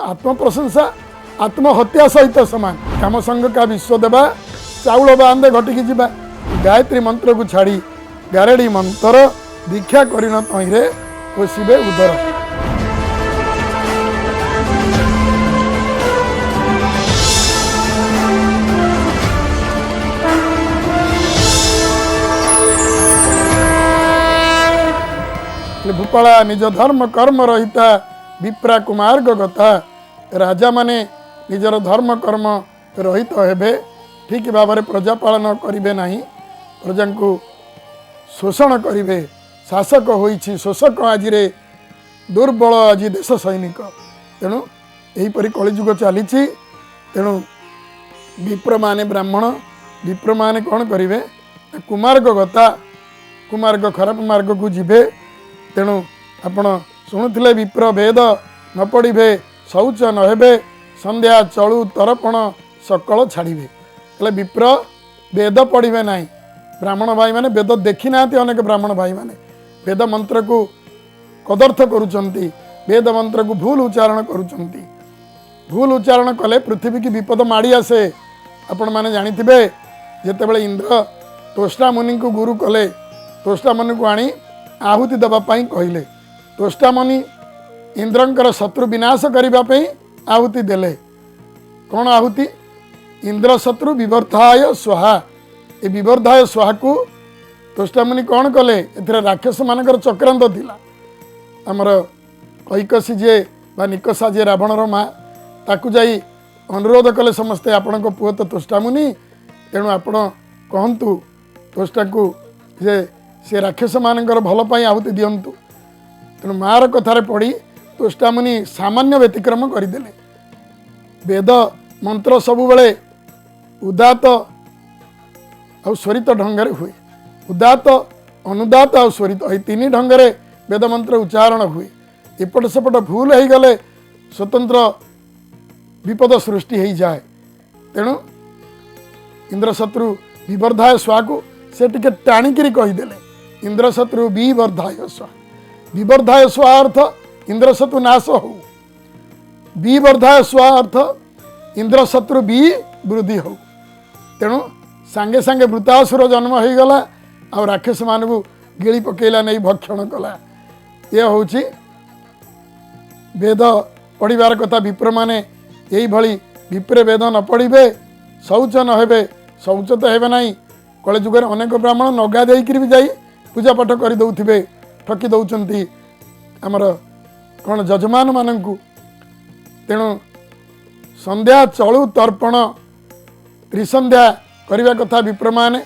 आत्मप्रशंसा आत्महत्या सहित समान। काम संग का विश्व देवा चाउल बांधे घटिकी जावा गायत्री मंत्र को छाड़ी गारेडी मंत्र दीक्षा करिन तहिरे ओसिबे उदर। भूपाला निज धर्म कर्म रहिता विप्रा कुमार्ग गता राजा माने निजर धर्म कर्म रहित हेबे ठीक भाव में प्रजा पालन करिवे नहीं प्रजा को शोषण करिवे शासक होइछि शोषक आज दुर्बल आज देश सैनिक तेणु यहीपरि कलिजुग चली तेणु विप्र माने ब्राह्मण विप्र माने कौन करिवे कुमार्ग गता कुमार्ग खराब मार्ग को जीवे तेणु आपण शुणुले विप्र वेद न पढ़े शौच न हेबे संध्या चलु तर्पण सकल छाड़े हेल्ले विप्र वेद पढ़े ना ब्राह्मण भाई माने वेद देखी ना अनेक ब्राह्मण भाई माने वेद मंत्र को कदर्थ करुचंती वेद मंत्र को भूल उच्चारण करुचंती भूल उच्चारण कले पृथ्वी की विपद माड़ी आसे। आपण माने जानिथिबे जेतेबेले इंद्र तोष्टा मुनि को गुरु कले तोष्टा मुनि को आनी आहुति देवाई कहले तोष्टा मुनि इंद्रंकर शत्रु विनाश करने आहुति देले कौन आहुति इंद्र शत्रु विवर्धाय स्वाहा ये विवर्धाय स्वाहा को तोष्टा मुनि कौन कले ए राक्षस मानकर चक्रांत थिला आमर कैकसी जे बा निकषा जे रावणर माँ ताकू जाई अनुरोध कले समस्ते आपण को पुओ तो तोष्टा मुनि तेणु आपण कहतु तोष्टा को जे से राक्षस मानकर भल पाई आहुति दियंतु तेणु मार कथार पढ़ी तोष्टा मुनि सामान्य व्यतिक्रम करदेले वेद मंत्र सबुबले उदात आ स्वरित ढंगे हुए उदात अनुदात आ स्वरित ये तीन ढंगे वेद मंत्र उच्चारण हुए एपट सेपट भूल हो गले स्वतंत्र विपद सृष्टि हो जाए तेणु इंद्रशत्रु विवर्धाय स्वा को से टिके टाणिकी कहीदेले इंद्रशत्रु विवर्धाय स्वा विवर्धाय स्वा अर्थ इंद्रशत्रु नाश हो विवर्धाय स्वा अर्थ इंद्रशत्रु भी वृद्धि हो तेणु सांगे सांगे वृतासुर जन्म हो गला आ राक्षस मान को गिली पकेला नहीं भक्षण कला ये हूँ वेद पढ़ार कथा विप्र माने यही भली विप्रे वेद न पढ़े शौच न हेबे शौच तो हेबे नहीं कले जुगर अनेक ब्राह्मण नगा देकर भी जाई पूजा पाठ कर दौथिबे ठकी दौचंती आमर कौन जजमान मानू तेणु संध्या चलु तर्पण त्रिसंध्या करने कथा विप्र माने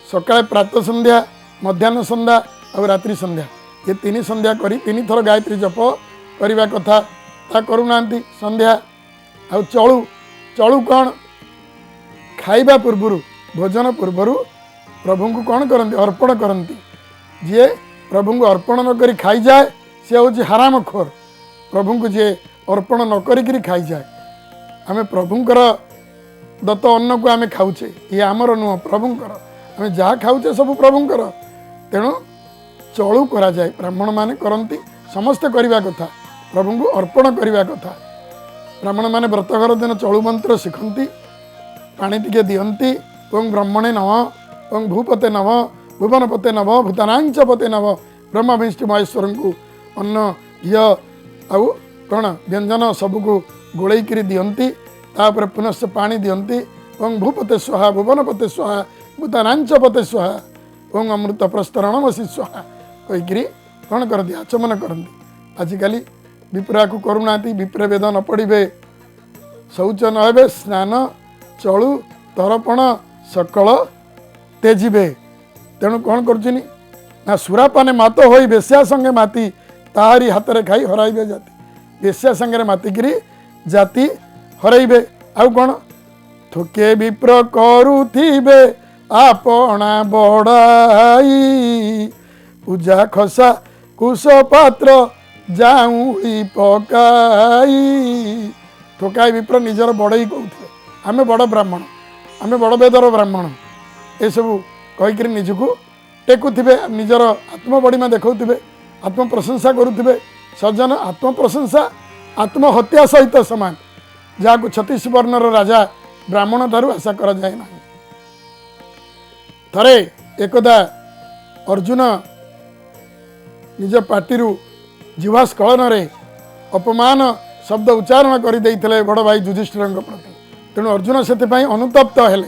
सकाळे प्रातः संध्या मध्याह्न संध्या और रात्रि संध्या ये तीन संध्या करी तीन थर गायत्री जप करने कथा ता करूना संध्या आ चलु चलु कौन खाइबा पूर्वर भोजन पूर्वर प्रभु को कौन करती अर्पण करती जी प्रभु को अर्पण न करी खाई जाए सी हूँ हराम खोर प्रभु को जी अर्पण न करी खाई जाए आम प्रभुंकर दत्त अन्न को आम खाऊचे ये आमर नुह प्रभुंकर आम जहाँ खाऊचे सब प्रभुंकर तेणु चलु करा जाए ब्राह्मण माने करती समस्ते करने कथा प्रभु को अर्पण करने कथा ब्राह्मण माने व्रतघर दिन चलु मंत्र शिखती पानी टिके दियंती ओं ब्रह्मणे नम ओं भूपते नम भुवनपते नम भूतानांच पते नम ब्रह्म विष्णु महेश्वर को अन्न घी आउ कौन व्यंजन सबको गोलैकरी दियंती तापर पुनश्च पानी दियंती ओं भूपते स्वाहा भुवनपते स्वाहा भूतानांच पते स्वाहा ओं अमृत प्रस्तरणमसी स्वाहा कहीकि कौन करती आचमन करती आजिकल विप्रा को करूना विप्र वेद न पढ़े शौच न हे स्नान चलु तर्पण सकल तेजिबे तेणु कौन कर सुरापाने मात हो बेश्या संगे माती ताहारी हाथ में खाई हराइबे जाति बेश्या संगे मातिकी जाति हराइबे आउ कौन थोके विप्र करुथिबे आपणा बड़ाई पूजा खसा कुश पात्र जाऊली पकाई थोकाई विप्र निजर बड़ई कहते आमे बड़ ब्राह्मण आमे बड़ वेदर ब्राह्मण ये सब कहीकि निजको टेकुवे निजर आत्मबड़ीमा देखा आत्म प्रशंसा करुवे सज्जन आत्म प्रशंसा आत्महत्या सहित समान, जहाँ 36 वर्णर राजा ब्राह्मण ठारू आशा करा जाए ना। थरे एकदा अर्जुन निज पार्टी जीवा स्खलन अपमान शब्द उच्चारण कर बड़ भाई युधिष्ठिर प्रति। तेणु अर्जुन से अनुतप्त हेले,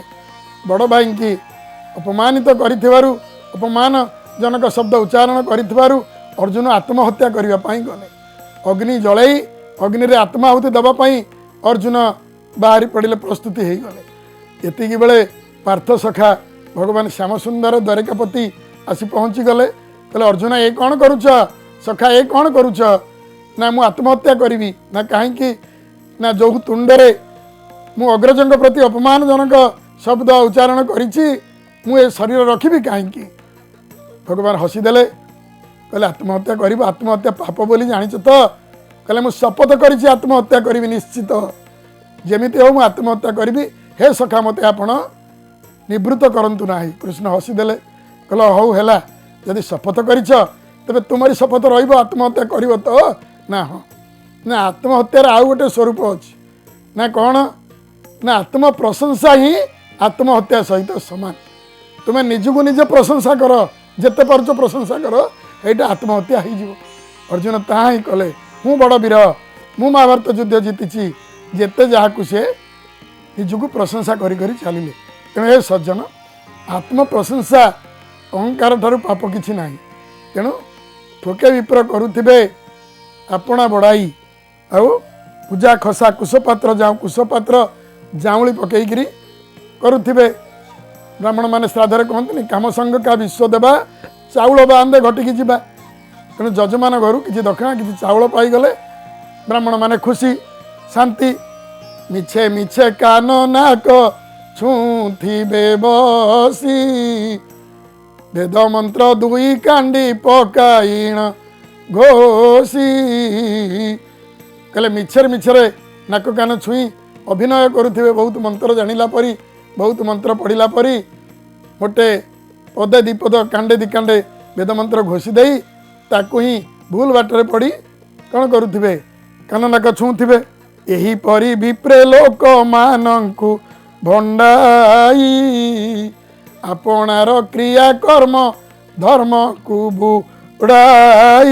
बड़ भाई की अपमानित अपमान जनक शब्द उच्चारण कर अर्जुन आत्महत्या करने गले। अग्नि जलई अग्नि रे आत्माहुति देवाई अर्जुन बाहरी पड़े, प्रस्तुति हो गले। एतिकी बेले पार्थ सखा भगवान श्याम सुंदर द्वारिकापति आसी पहुँची गले। कहले अर्जुन ये कौन करुच, सखा ये कौन करुच? ना मु आत्महत्या करी ना कहीं ना जो तुंडरे मु अग्रजों प्रति अपमानजनक शब्द उच्चारण कर शरीर रखी कहीं। भगवान हसीदेले, कहले आत्महत्या कर, आत्महत्या पाप बोली जानिच तो? कहले मु शपथ करी आत्महत्या करी निश्चित, जमीती हो आत्महत्या करी। हे सखा मते आपण निवृत्त करंतु नाही। कृष्ण हसीदेले, कहले हौ हैला, यदि शपथ करिछ तबे तुम्हारी शपथ रहिबो, आत्महत्या करिवो तो? ना हाँ ना, आत्महत्यार आउ गोटे स्वरूप अच्छी ना, कौन ना आत्म प्रशंसा ही आत्महत्या सहित समान। तुम्हें निजको निज प्रशंसा कर, जिते पार्च प्रशंसा कर, यहाँ आत्महत्या हो। अर्जुन ता ही कले, हूँ बड़ वीर, मु महाभारत युद्ध जीति, जिते जहाँ से निजको प्रशंसा करी चलिले। तेणु हे सज्जन, आत्म प्रशंसा अहंकार ठारू पाप किछि नाही। तेणु थोके विप्र करुथिबे आपणा बड़ाई, आउ पूजा खसा कुशपात्र कुशपात्र जाऊँली पकईकरी करुथिबे। ब्राह्मण माने श्राद्धरे कहते काम संग का विश्व देवा, चाउल बांधे घटिकी जावा। तेणु जजमान घर किसी दक्षिणा किसी चाउल पाईगले ब्राह्मण माने खुशी शांति। मिछे मिछे कान नाक छुथिबे बसी, वेद मंत्र दुई कांडी पकाईण घोषी। कहले मिछर मिछरे नाक कान छुई अभिनय करुथिबे, बहुत मंत्र जानिला परी, बहुत मंत्र पढ़िला परी, गोटे पदे दीपद कांडे दी कांडे वेद मंत्र घोषी देई ताकू ही भूल बाटरे पड़ी कौन करुथिबे, कान नाक छुथिबे। एही परी विप्रे लोक मानंकु भंडाई, आपणार क्रिया कर्म धर्म को बुड़ाई।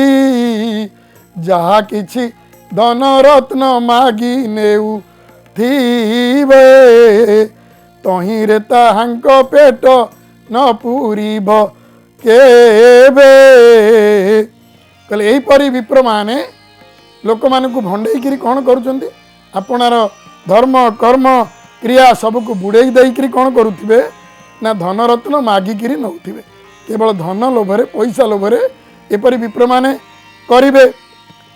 जहा किछि धन रत्न मागी नेउ थीबे, तहिरे ताहांक पेट न पूरीब केबे। कहले एही परी विप्र माने लोक मानकु भंडेई कौन करुचंदी, आपणार धर्म कर्म क्रिया सबको बुड़ेई देई कौन करुथिबे ना, धन रत्न मागिकी नौथिबे। केवल धन लोभरे पैसा लोभरे एपरी विप्र माने करिवे,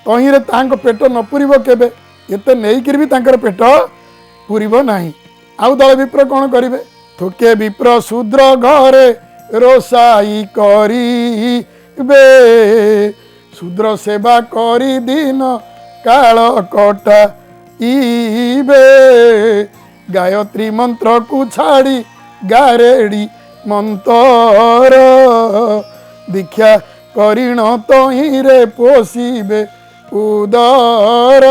तहिरे ताहांक पेट न पूरीब केबे। एते नेइकिरी भी तांकर पेट पूरीब नाही। आउ दल विप्र कौन करिवे, थोके विप्र शूद्र घरे रोसाई करिबे, शूद्र सेवा करी दिन काल कटाइबे। गायत्री मंत्र को छाड़ी गारेड़ी मंतर, दीक्षा करिण तहिरे पोषिबे उदर।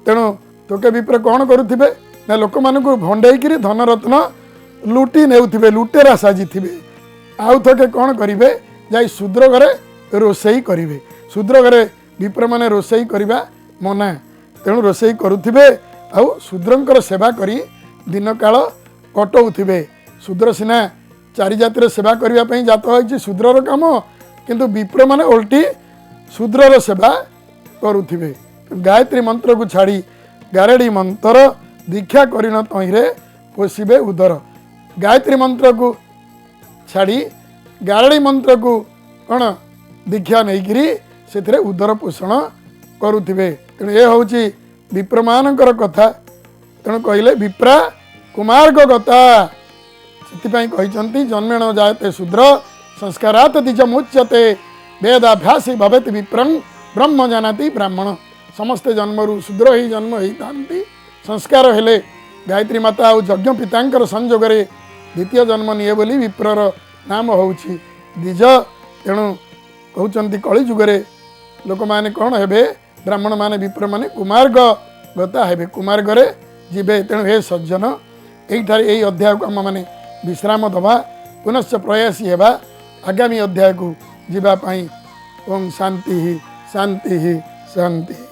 तेणु तोके विप्र कौन करुथिबे ना, लोक मानकु भंडेई धन रत्न लुटी नेउथिबे, लुटेरा साजिथिबे। आउ थोके कौन करिवे, जाई शूद्र घरे रोषेई करिवे। शूद्र घरे विप्र माने रोषेई करिबा मना। तेणु रोषेई करुथिबे, आउ शूद्रंकर सेवा करी दिन काल कटौथिबे। शूद्र सिना चारि जातिर सेवा करबा पई जात होइछि शूद्रर काम, किंतु विप्र माने उल्टी शूद्रर सेवा करुथिबे। गायत्री मंत्र को छाड़ी गारेड़ी मंत्र, दीक्षा करिन तहिरे पोषिबे उदर। गायत्री मंत्र को छाड़ी गारेड़ी मंत्र को कौन दीक्षा नहीं से उदर पोषण करुथिबे। तेणु ये हूँ विप्र मानकर कथा। तेणु कहले विप्रा कुमार्ग गता, से जन्मेण जायते शूद्र संस्कारात द्विज मुच्यते, वेदाभ्यासी भवेत विप्रं ब्रह्म जानाति ब्राह्मण। समस्ते जन्मरु शूद्र ही जन्म होता, संस्कार हेले गायत्री माता और यज्ञ पितांकर संजोगरे द्वितीय जन्म निये बोली विप्रर नाम होउछि द्विज। तेणु कहते कली जुगरे लोक माने कौन हेबे ब्राह्मण माने विप्र माने कुमार्ग गता हेबे कुमार्गरे जीवे तेणु हे सज्जन यहीठार यही अध्याय को आम मैंने विश्राम दबा पुनश्च प्रयासी हेबा आगामी अध्याय को जीवाई। ओम शांति शांति शांति।